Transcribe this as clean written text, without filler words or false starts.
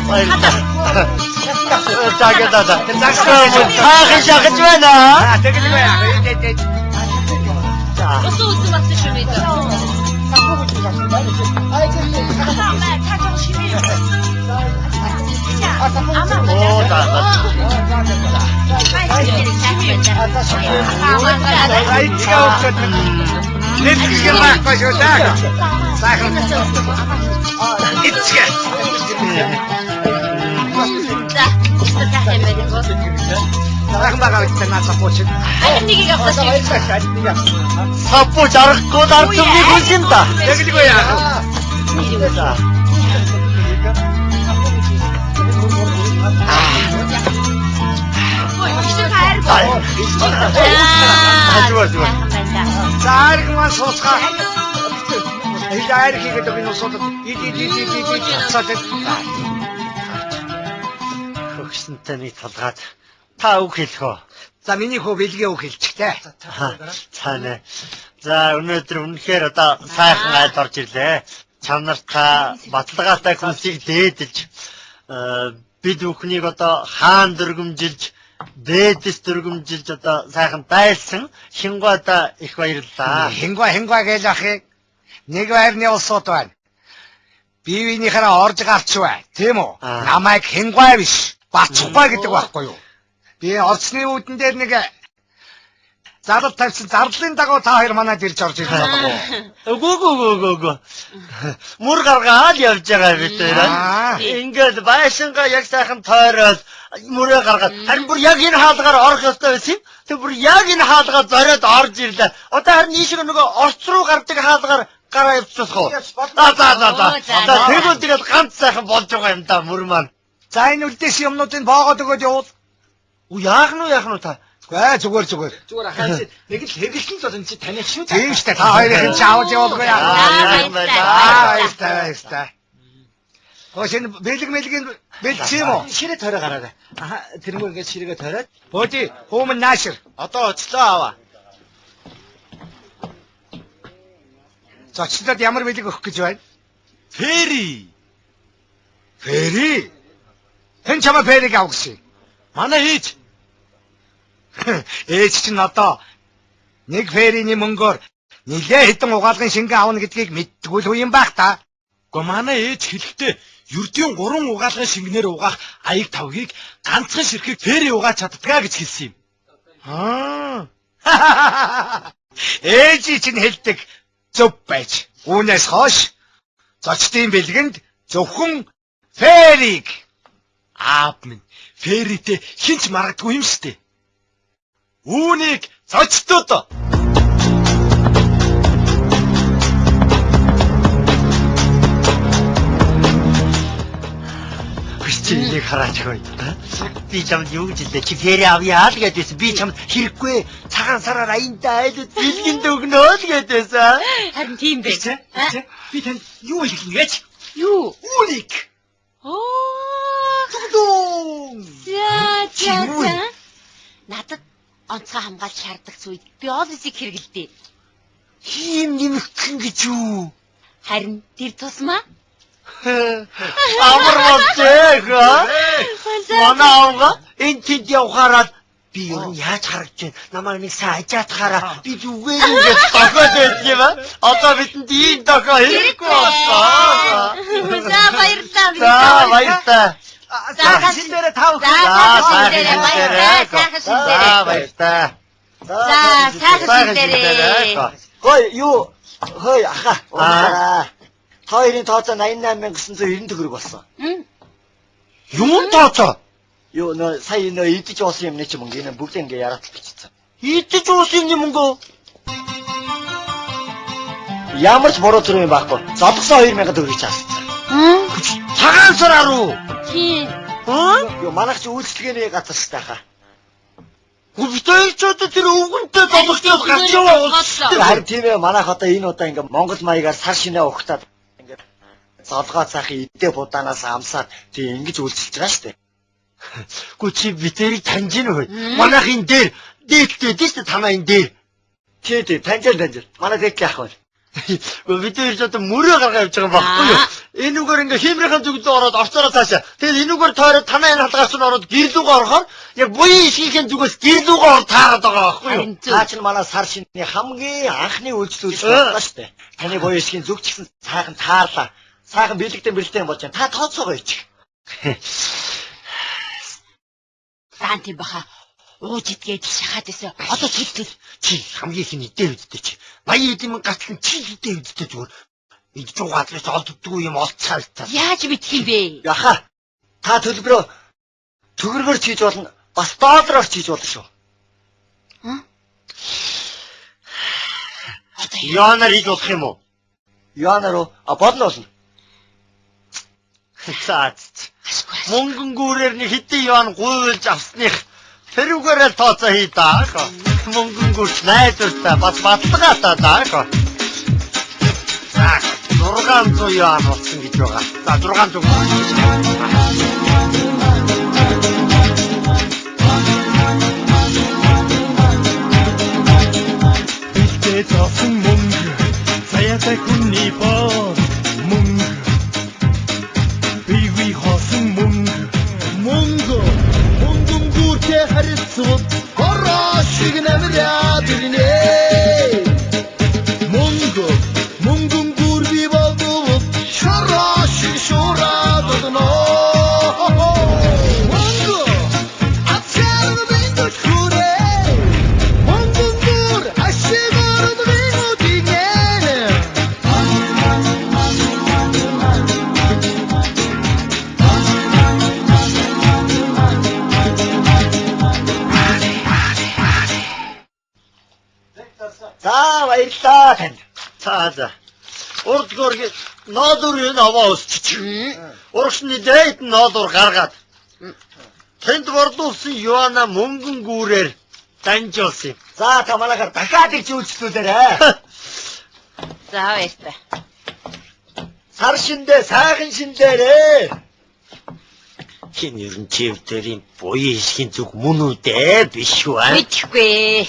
баярлалаа. Загадаа. Цаахан шахаж байна. Тэгэлгүй яах вэ? Өсөө үзэн батсан шүү мэд. Саппу жарахгүй дартумыг хүлэн та. Тэгэлгүй яах Зааргман суусгаа. Эдгээр хийгээд өгнө усууд. Хөгсөнтэй нэг толгаад та үг хэлэх үү? За миний хөө бэлгээ үг хэлчихтэй. Цаана. За өнөөдөр үнэхээр одоо сайхан айлд орж ирлээ. Чамнарт та баталгаатай хүнсийг дээдэлж бид бүхнийг одоо хаан дөргөмжилж дээдэс дөргөмжилж одоо сайхан байлсан Хингуйда их баярлалаа. Хингуй гэж ахыг нэг байрны улсууд байна. Биевийнхээрээ орж гарч бай. Тийм үү? Намайг Хингуй биш, Бацхуй гэдэг байхгүй юу? Би орцны үүдэн дээр нэг зардал тавьсан зардлын дагуу та хоёр манайд ирж орж ирэх болов уу? Үгүй. Мөр гаргаад явж байгаа бид хоёр. Ингээд байшингаа яг сайхан тойроод мөрөө гаргаад харин бүр яг энэ хаалгаар орох ёстой байсан юм. Тэг бүр яг энэ хаалгаа зориод орж ирлээ. Одоо харин ийшээ нөгөө орц руу гардаг хаалгаар гараа явчихсан уу? За тэгвэл тэгээд ганц сайхан болж байгаа юм да мөр маань. За энэ үлдээсэн юмнуудыг боогоод өгөөд явуул. Яах нь та? Зүгээр. Зүгээр ахаа чи нэг л хэрэглэн л бол энэ чи таны шүү. Тийм шүү дээ. Та хоёрын чи аваад явуулгүй яа. Баярлалаа. Хөөсөн бэлгийн бэлчих юм уу? Ширээ тойроо гараарай. Тэрнгүй ингээд ширээгээ тойроод. Бөөди хөөмн наашир. Одоо очлоо аваа. Зочлоод ямар бэлэг өгөх гэж байна? Фэри. Хэн чамаа фэрийг авах гэсэн? Манай хийж. Ээж чинь одоо нэг фэрийн мөнгөөр нилээ хэдэн угаалгын шингэн авна гэдгийг мэддэггүй л юм байх та. Гэхдээ манай ээж хэлэхдээ ердийн 3 угаалгын шингэнээр угаах аяг тавгийг ганцхан ширхэг фэри угааж чаддгаа гэж хэлсэн юм. Ээж чинь хэлдэг зөв байж. Үүнээс хойш зочдын бэлгэнд зөвхөн фэрийг аав минь фэритэй хинч маргадгүй юм штэ. Үүнийг зочдод Хүчтэйг хараач хөөе. Би чамд юу гэж хэлээ? Чи фэри авъя л гэдээс би чамд хэрэггүй цагаан сараар аянда айлд бэлгэнд өгнөө л гэдээсэн. Харин тийм бэ. Би танд юу хэлнэ гэж? Юу? Үүнийг. За. Надад онцгой хамгаалж шаардлагац үед би олисыг хэрэгэлдээ. Хим нэмэгдэх гэж юу? Харин тэр тусмаа. Амар болжээ. Манай авга энэ тэнд явхаараад би юу яаж харагдж байна? Намайг нэг сайн ажаатахаараа би зүгээр ингэж дохоод байт юм аа. Одоо бидэнд ийм дохоо хэрэггүй боллоо. За баярлалаа. За шиндэрэ тав. баярлалаа. За сайхан шиндэрэ. Хөөе аха. Хоёрын тооцоо 88,990 төгрөг болсон. Юу тооцоо? Юу нөө сая нөө идэж уусан юмны чи мөнгө энэ бүгд ингэ яратал бичсэн. Идэж уусан юм мөнгө? Ямар ч буруу зүрх юм байхгүй. Зодгосон 2,000 төгрөг чаассан. Цагаан сараа руу. Тийм. Юу манайх чи үйлчлэгээний газар шүү дээ хаа. Өвдөйчүүд тэр өвгөнтэй зодгосон гарч яваа. Харин тийм ээ манайх одоо энэ удаа ингээ Монгол маягаар сар шинэ ухтаад ингээ золгоо цаахын идэ будаанаас амсаад тийм ингэж үйлчилж байгаа шүү дээ. Гү чи битэрийг таньж гин үү? Манайх энэ дээр дээлтэй дээ шүү дээ танаа энэ дээр. Тий таньж. Манай дээлтэй ах байна. Бид хоёр ч одоо мөрөө гаргаа явж байгаа байхгүй юу? Энүүгээр ингээ хиймрийн зүгдээ ороод орцороо цаашаа. Тэгэл энүүгээр тойроод танаа энэ халгаас нь ороод гэрлүүгээ орохоор яг буян ишгийн зүгээс гэрлүүгээ ор таарад байгаа байхгүй юу? Таа ч манай сар шинний хамгийн анхны үйлчлүүлж байна шүү дээ. Таны буян ишгийн зүг ч гэсэн сайхан таарлаа. Сайхан бэлэгдэн болж байна. Та тооцоогоо ич. Даан тийм баха. Ууж идгээд шахаад эсэ. Одоо чилдэл. Чи хамгийн их нэдээр үдтэй чи. 80 эдийн гатлан чи нэдээр үдтэй зүгээр. Идж угаадлаж олддгүй юм олцаа та. Яаж мэдх юм бэ? Яха. Та төлбөрөө төгрөгөөр чийж болно. Бас доллараар чийж болно шүү. Яанаар хийж болох юм уу? Яанаар уу? Болно болно. За. Мөнгөн гүүрээр нэг хэдэн юан гуйлж авсных тэрүүгээрээ тооцоо хий даа. Мөнгөн гүрч найдвартай бас батлагаатай даа. За 600 юан болсон гэж байгаа. За 600. Бэлдээ зовсон мөнгө саятай хүний боо мөнгө бийгүй хосон мөнгөн гүртэй харилцвал хороо шиг намраад ирнэ мөнгөн гүр би болдвол шороо шиг шуураад одно мөнгө ачаар бэндэж хүрээ мөнгөн гүр ашигаар бэндэж За баярлалаа тань. За. Урдгоор ноодурын аваа өсчих. Урагшны дэйт ноодур гаргаад. Тэнд борлуулсан юана мөнгөн гүүрээр данжуулсан. За та манайхаар дахиад их үйлчлүүлээрэ. За баяртай. Сар шиндээ сайхан шиндээрээ. Хин ерөн чивдэрийн буян ишгийн зүг мөн үү дээ биш үү? Мэдхгүй.